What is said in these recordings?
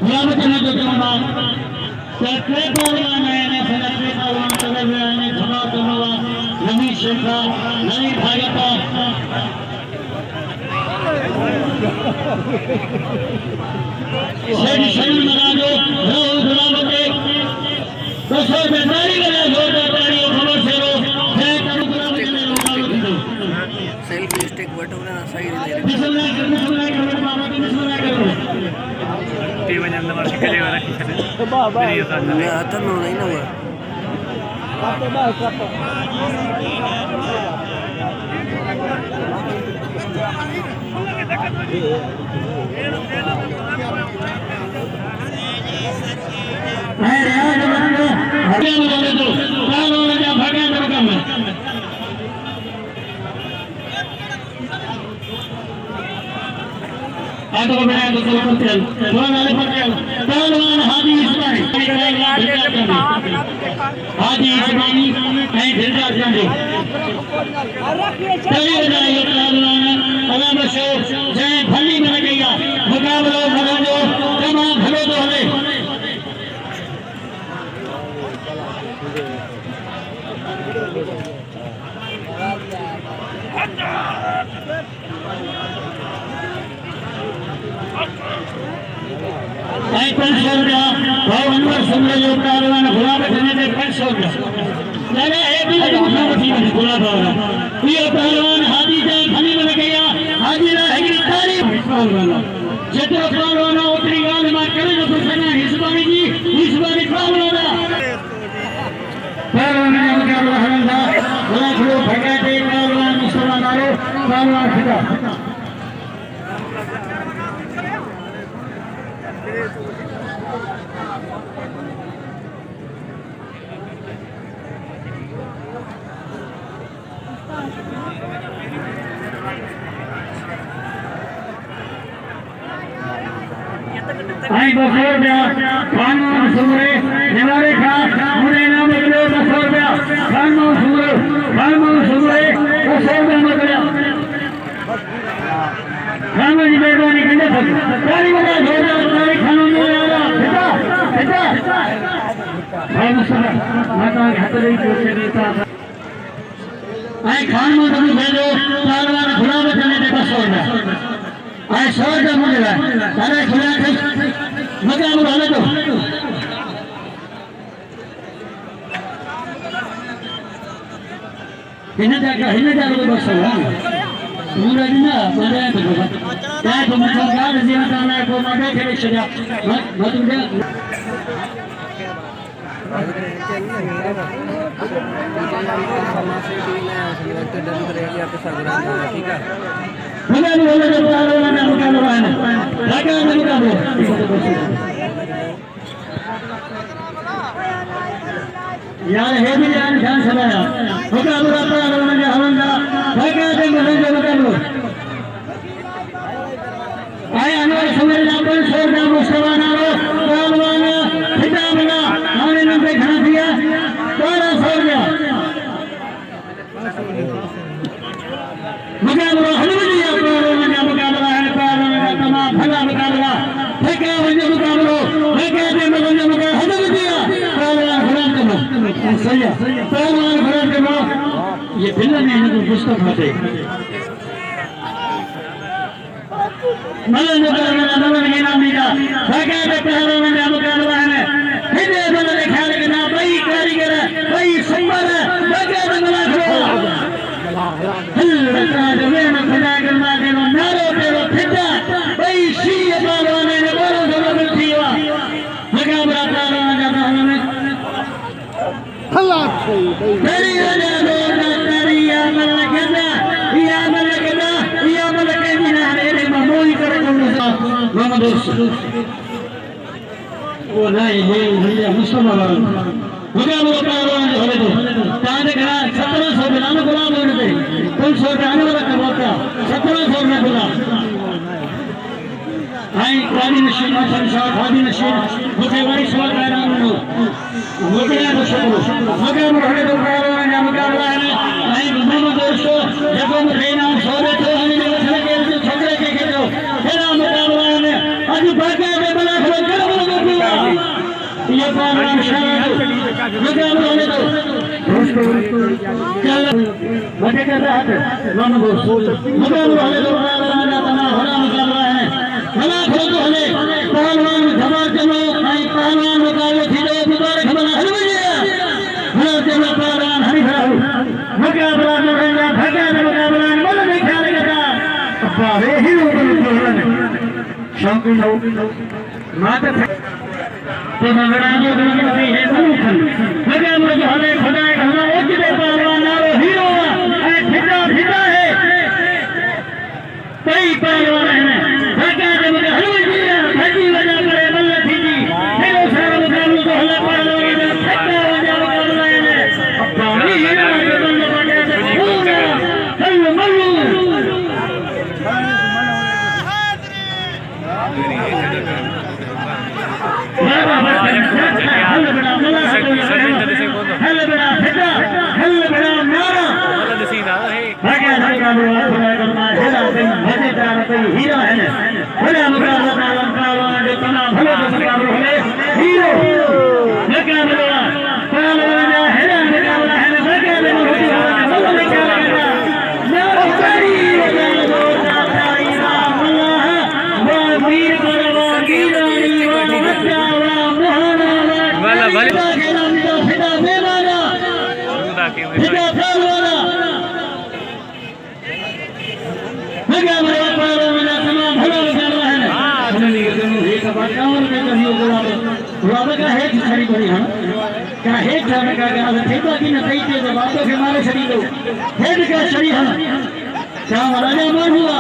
गुलाब चने जो चुना सत्रे पहलवान ने सत्रे पहलवान चले हुए ने खड़ा करवा नवी शेखा नवी भागता शेरी शरीर बना दो गुलाब के दोस्तों बेतारी बना दो बेतारी खबर से रो है कब गुलाब चने गुलाब दो सेल्फी स्टिक बटन ना सही दे बिस्मिल्लाह करो बाबा की बिस्मिल्लाह करो टीम ने अंदर मार के ले रखी है मेरी ये साथ मैं आता नहीं ना हुआ काटे बाहर काटे मैं रियाज बंदो भाग्य बोले तो कालो ने क्या भाग्य करो कम आतो बनाया तो करते हैं थोड़ा वाले पकड़ पहलवान हाजी इस्माइल हाजी इस्माइल कहीं फिर जा जाएंगे चलिए जाइए पहलवान अल्लाह बशो जय भली में लगेगा मुकाबला भलो जो तमाम भलो तो हमें आई 500 रुपया भाव अनवर सुंदर जो पहलवान गुलाब चने के 500 रुपया लगा है भी मुसाफी में गुलाब वाला ये पहलवान हाजी जय भली में लगेगा हाजी ला है तारीफ पहलवान जितना पहलवान उतनी गाल में करे तो सुना हिस्बानी जी हिस्बानी पहलवान पहलवान ने क्या रहना गुलाब को भगा दे पहलवान मुसलमानों पहलवान फिदा आई 200 रुपया खानों सुमरे हमारे खास मुझे नाम बदलो 200 रुपया खानों सुमरे 200 रुपया बदला खानों जी बेगवानी कितने तक तारी बता छोड़ा तारी खानों में आया बेटा बेटा भाई मुसलमान माता के हाथ में कोसे देता आई खानों तुम भेजो पहलवान गुलाब चने के 200 रुपया आई 100 रुपया मुझे सारे खुला थे मगर हम रहने दो हिने जाकर तो बस हुआ पूरा दिन ना मरे तो क्या तो मतलब क्या जीवन का ना को मरे थे शजा मत मुझे मुझे बोले तो पहलवान ने मुकाबला है लगा है मुकाबला यार है भी यार ध्यान से लगा मुकाबला पहलवान ने हवंदा लगा दे मुझे मुकाबला आए अनवर सुमरे ना पर शोर ना मुसलमान आरो पहलवान फिदा बना हमने नाम पे खड़ा दिया 1200 रुपया मुकाबला हलवदिया पहलवान का मुकाबला है पहलवान का तमाम भला मुकाबला ठेका वजह मुकाबला ठेका दे वजह मुकाबला हलवदिया पहलवान खड़ा करना सही है पहलवान खड़ा करना ये बिल्ला ने इनको पुस्तक खाते मलन मुकाबला मलन के नाम दिया ठेका दे पहलवान का मुकाबला है हिंदे मलन ख्याल करना भाई कारीगर भाई संबर ठेका दे मलन हल्ला जमीन खुदा करना देनो नारो तेरो फिदा भाई शी पहलवान ने बोलो जवाब दिया मुकाबला पहलवान का हमें हल्ला तेरी राजा दोना तेरी या मलकदा या मलकदा रे ममोई करे मामा दोस्त वो नहीं ये मुसलमान मुकाबला पहलवान होले तो ताने करा 1700 बिलानो गुलाम होने थे 300 आने वाला करवाता 1700 में गुलाम आई काली नशीन संसार खादी नशीन मुझे बड़ी सवाल पैदा करो मुझे ना शुक्र मगर मुझे तो पहलवान का मुकाबला है आई मामा दोस्तों जब हम लेना सोरे तो हमें लगे के छोकरे के तो तेरा मुकाबला है आज बाकी में बना कर पहलवान शाह मुकाबला होने दो चल मजे कर रहा है दोनों दोस्त मुकाबला होने दो बड़ा मुकाबला है बड़ा खेल होने पहलवान धमाल चलो भाई पहलवान मुकाबले थी दोबारा खबर हर बड़ा चलो पहलवान हरी खड़ा मुकाबला मुकाबला भागा मुकाबला मन नहीं ख्याल करता बारे ही ऊपर शौकीन हो माता तो मगराजो भी है मुखन मगर मुझे हमें खुदा घना एक दे पहलवान नारो हीरो है ठिका ठिका है कई पहलवान है भागा जब हलवा जिया भागी वजह करे बल्ला थी हेलो सारा मुकाबला तो हल्ला पहलवान ने ठक्का वजह मुकाबला है अब ही हीरो के बल्ला बाटे पूरा हल्ला मल्लू हीरो है बड़ा मुकाबला पहलवान जो तना भले मुकाबला है हीरो मुकाबला पहलवान है मुकाबला है मुकाबले में होती है मतलब क्या लगेगा नारो तारी वजह तारी अल्लाह वाह वीर पहलवान वीरानी वाह बच्चा वाह मोहना वाह भले के नाम तो फिदा बेमाना फिदा पहलवान गुलाब का है खड़ी बड़ी हम क्या है जाने का क्या ठेका की न सही से बातों के मारे शरीर लो हेड का शरीर हम क्या महाराजा मान हुआ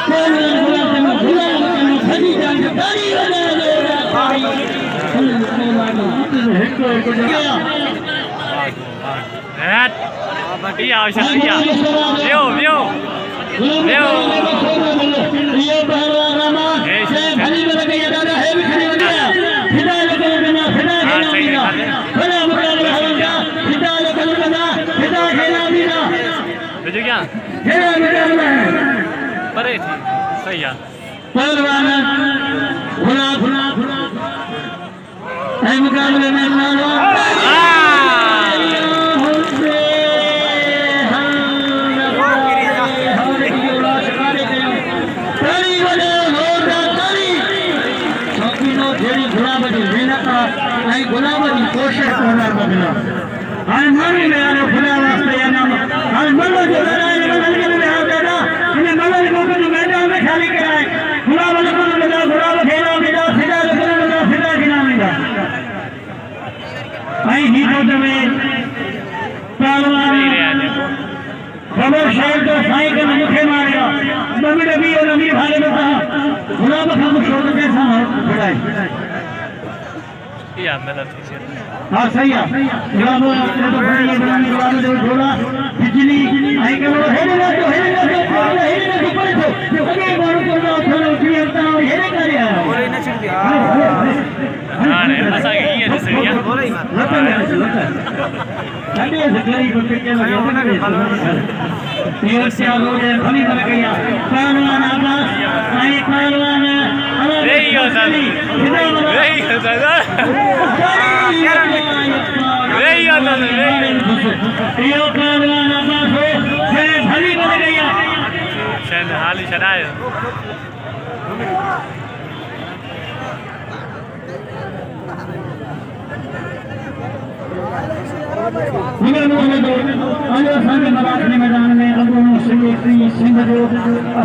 पहलवान गुलाब में गुलाब में खड़ी जान तारी बजा दे भाई हेड को गया बाकी आवश्यक यो ये पहलवान रामा से भली बन गई दादा है भी खड़ी हो गया फिदा लोगों बना फिदा खेला बड़ा मुकाबला होगा फिदा लोगों बना फिदा खेला बिना बुझ गया खेला मुकाबला है बड़े थी सही है पहलवान गुलाब है मुकाबले में गुलाब की कोशिश करना बदला हां मानी में आने खुदा वास्ते या नाम हां मल्लो जो लड़ाई बदल के ले आ दादा इन्हें मल्लो को तो मैदान में खाली कराए गुलाब को लगा गुलाब खेला बिना फिदा को लगा फिदा की नाम मिला भाई ही तो में पहलवान खबर शहर का साइकिल मुखे मारेगा नबी नबी और नबी भाई ने कहा गुलाब का छोड़ के कैसा बढ़ाए या मेहनत थी हां सही है गुलाब तो बड़ी बनाने गुलाब जो थोड़ा बिजली आई के वो है ना तो ऊपर तो अगे बार को थोड़ा उठी आता है ये कर रहा है बोले ना छिड़ दिया हां रे ऐसा ये है सही है बोले ही मत अरे जगरी को के लगे ये से लोग भली बन गया पहलवान आकाश आई पहलवान नहीं होता नहीं होता हाली चढ़ाए मराठी मैदान में सिंह जो मराठी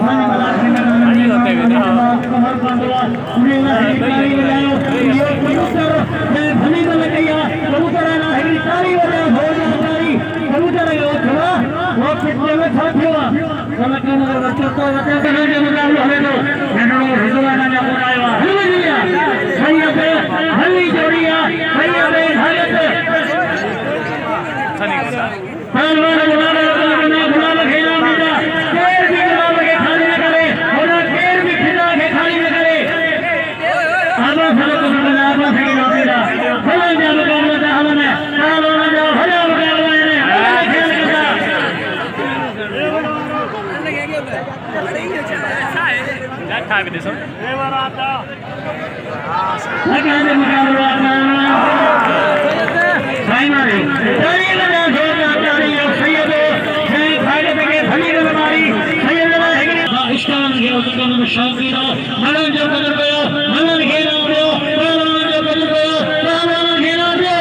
शौकीन मलन जो कदर कयो मलन घेरा पियो पहलवान जो कदर कयो पहलवान घेरा पियो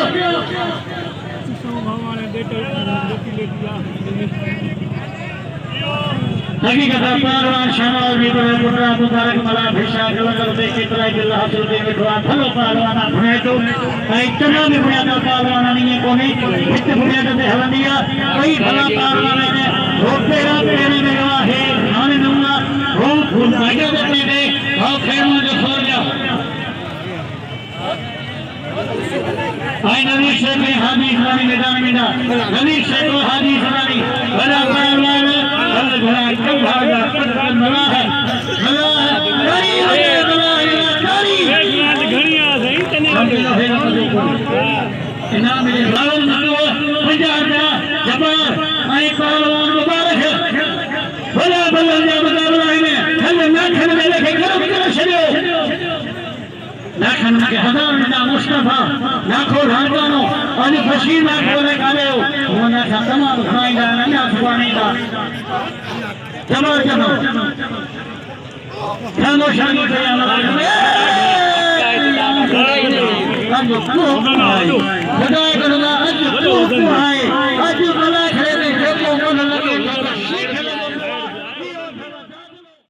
हकीकत पहलवान शहनाज भी तो पुत्रा मुबारक मला भिषा कलंदर में चित्रा जिला हासिल के मिठवा भलो पहलवान भणे तो इतना भी बुनियाद पहलवान नहीं है कोने इतने बुनियाद से हलंदिया कई भला पहलवान ने रोते राते ने गवा है खाने दूंगा वो फूल भाग्य देते थे और खेल में जो सो गया आई नवी शेख हाजी इस्लामी मैदान में ना नवी शेख हाजी इस्लामी बड़ा पहलवान घड़ा कब भागा मला है गाड़ी है गाड़ी घड़िया सही तने इनाम मिले मालूम नलो पंजाब का जबर आई पहलवान मुबारक भला भला जा मुकाबला में हल ना खन में लेके करो छड़ियो ना खन के हजार ना मुस्तफा ना को राजानो और फशी ना को ने काले वो ना तमाम खाई जा ना सुबानी का जबर जबर खामो शानी से हमारा खुदा करूंगा आज